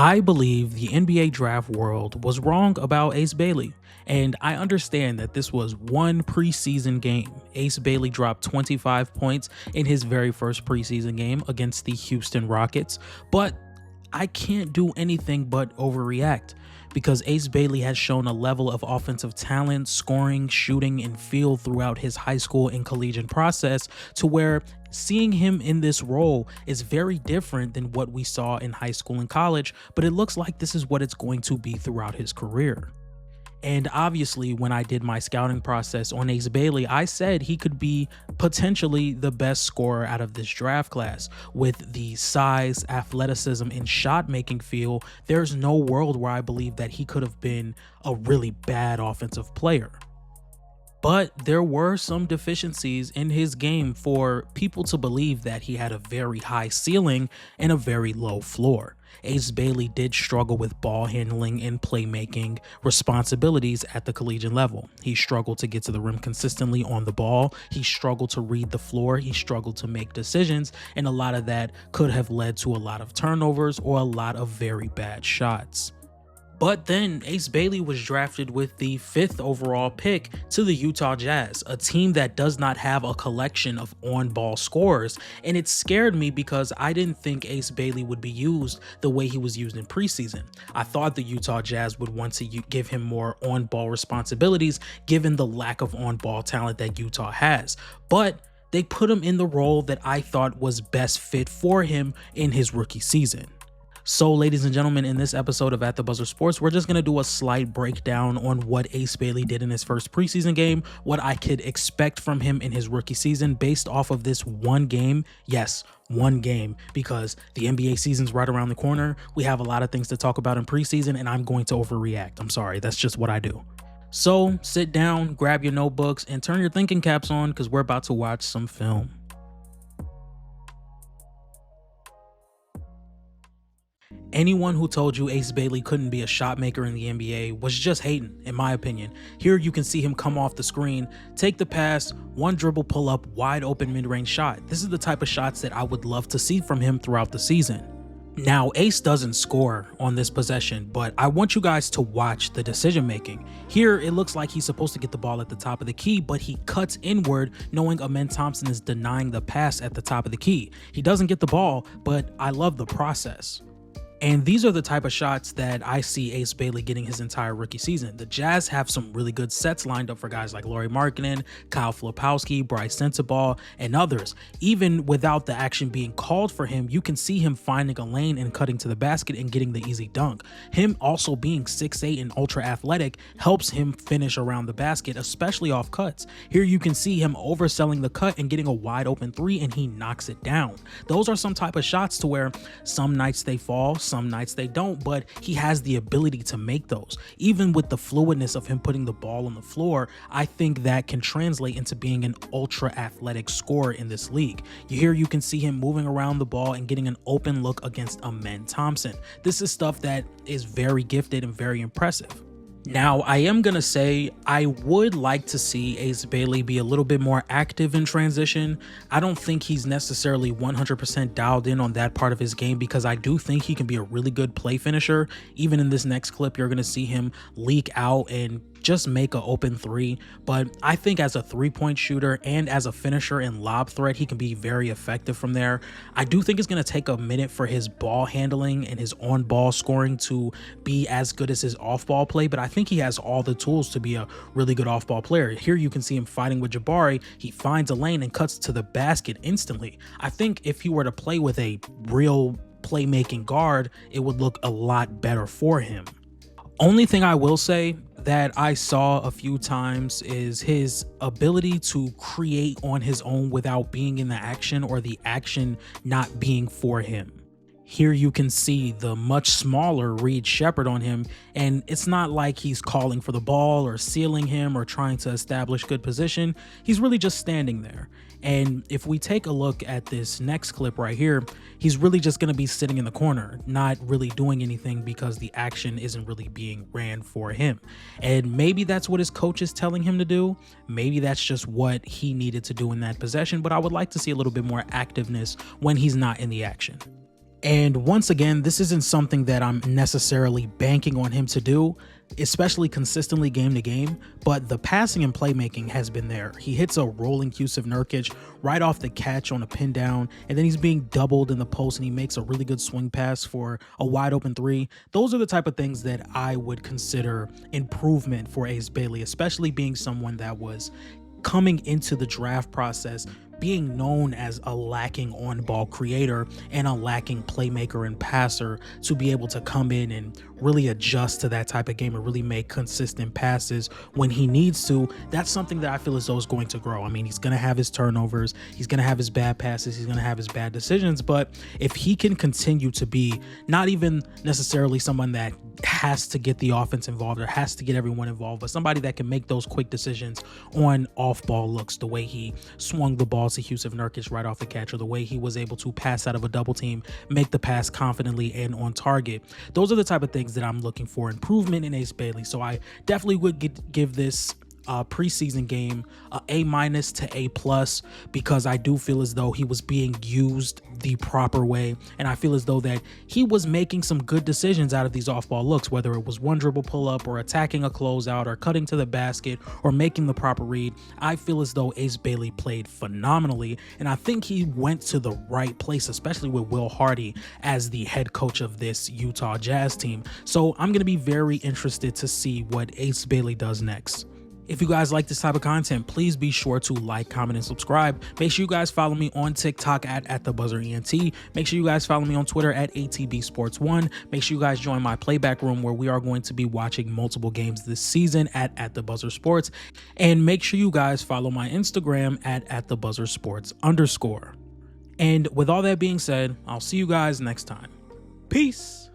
I believe the NBA draft world was wrong about Ace Bailey, and I understand that this was one preseason game. Ace Bailey dropped 25 points in his very first preseason game against the Houston Rockets, but I can't do anything but overreact because Ace Bailey has shown a level of offensive talent, scoring, shooting, and feel throughout his high school and collegiate process to where seeing him in this role is very different than what we saw in high school and college, but it looks like this is what it's going to be throughout his career. And obviously, when I did my scouting process on Ace Bailey, I said he could be potentially the best scorer out of this draft class. With the size, athleticism, and shot making feel, there's no world where I believe that he could have been a really bad offensive player. But there were some deficiencies in his game for people to believe that he had a very high ceiling and a very low floor. Ace Bailey did struggle with ball handling and playmaking responsibilities at the collegiate level. He struggled to get to the rim consistently on the ball. He struggled to read the floor. He struggled to make decisions, and a lot of that could have led to a lot of turnovers or a lot of very bad shots. But then Ace Bailey was drafted with the 5th overall pick to the Utah Jazz, a team that does not have a collection of on-ball scorers, and it scared me because I didn't think Ace Bailey would be used the way he was used in preseason. I thought the Utah Jazz would want to give him more on-ball responsibilities given the lack of on-ball talent that Utah has, but they put him in the role that I thought was best fit for him in his rookie season. So, ladies and gentlemen, in this episode of At the Buzzer Sports, we're just going to do a slight breakdown on what Ace Bailey did in his first preseason game, what I could expect from him in his rookie season based off of this one game. Yes, one game, because the NBA season's right around the corner. We have a lot of things to talk about in preseason, and I'm going to overreact. I'm sorry, that's just what I do. So, sit down, grab your notebooks, and turn your thinking caps on because we're about to watch some film. Anyone who told you Ace Bailey couldn't be a shot maker in the NBA was just hating, in my opinion. Here you can see him come off the screen, take the pass, one dribble pull up, wide open mid-range shot. This is the type of shots that I would love to see from him throughout the season. Now, Ace doesn't score on this possession, but I want you guys to watch the decision making. Here, it looks like he's supposed to get the ball at the top of the key, but he cuts inward knowing Amen Thompson is denying the pass at the top of the key. He doesn't get the ball, but I love the process. And these are the type of shots that I see Ace Bailey getting his entire rookie season. The Jazz have some really good sets lined up for guys like Lauri Markkanen, Kyle Filipowski, Bryce Sensabaugh, and others. Even without the action being called for him, you can see him finding a lane and cutting to the basket and getting the easy dunk. Him also being 6'8" and ultra athletic helps him finish around the basket, especially off cuts. Here you can see him overselling the cut and getting a wide open three, and he knocks it down. Those are some type of shots to where some nights they fall, some nights they don't, but he has the ability to make those. Even with the fluidness of him putting the ball on the floor, I think that can translate into being an ultra athletic scorer in this league. Here you can see him moving around the ball and getting an open look against Amen Thompson. This is stuff that is very gifted and very impressive. Now, I am going to say I would like to see Ace Bailey be a little bit more active in transition. I don't think he's necessarily 100% dialed in on that part of his game because I do think he can be a really good play finisher. Even in this next clip, you're going to see him leak out and just make an open three, but I think as a three-point shooter and as a finisher and lob threat, he can be very effective from there. I do think it's going to take a minute for his ball handling and his on-ball scoring to be as good as his off-ball play, but I think he has all the tools to be a really good off-ball player. Here you can see him fighting with Jabari. He finds a lane and cuts to the basket instantly. I think if he were to play with a real playmaking guard, it would look a lot better for him. Only thing I will say that I saw a few times is his ability to create on his own without being in the action or the action not being for him. Here you can see the much smaller Reed Sheppard on him, and it's not like he's calling for the ball or sealing him or trying to establish good position. He's really just standing there. And if we take a look at this next clip right here, he's really just going to be sitting in the corner, not really doing anything because the action isn't really being ran for him. And maybe that's what his coach is telling him to do. Maybe that's just what he needed to do in that possession, but I would like to see a little bit more activeness when he's not in the action. And once again, this isn't something that I'm necessarily banking on him to do, especially consistently game to game, but the passing and playmaking has been there. He hits a rolling Yusuf Nurkic right off the catch on a pin down, and then he's being doubled in the post and he makes a really good swing pass for a wide open three. Those are the type of things that I would consider improvement for Ace Bailey, especially being someone that was coming into the draft process being known as a lacking on-ball creator and a lacking playmaker and passer, to be able to come in and really adjust to that type of game and really make consistent passes when he needs to. That's something that I feel as though is going to grow. I mean, he's going to have his turnovers, he's going to have his bad passes, he's going to have his bad decisions, but if he can continue to be not even necessarily someone that has to get the offense involved or has to get everyone involved, but somebody that can make those quick decisions on off-ball looks, the way he swung the ball to Yusuf Nurkic right off the catch, or the way he was able to pass out of a double team, make the pass confidently and on target. Those are the type of things that I'm looking for improvement in Ace Bailey. So I definitely would give this preseason game A- to A+, because I do feel as though he was being used the proper way, and I feel as though that he was making some good decisions out of these off-ball looks, whether it was one dribble pull-up or attacking a closeout or cutting to the basket or making the proper read. I feel as though Ace Bailey played phenomenally, and I think he went to the right place, especially with Will Hardy as the head coach of this Utah Jazz team. So I'm going to be very interested to see what Ace Bailey does next. If you guys like this type of content, please be sure to like, comment, and subscribe. Make sure you guys follow me on TikTok at @TheBuzzerENT. Make sure you guys follow me on Twitter at ATBSports1. Make sure you guys join my playback room, where we are going to be watching multiple games this season at @TheBuzzerSports. And make sure you guys follow my Instagram at @TheBuzzerSports_. And with all that being said, I'll see you guys next time. Peace.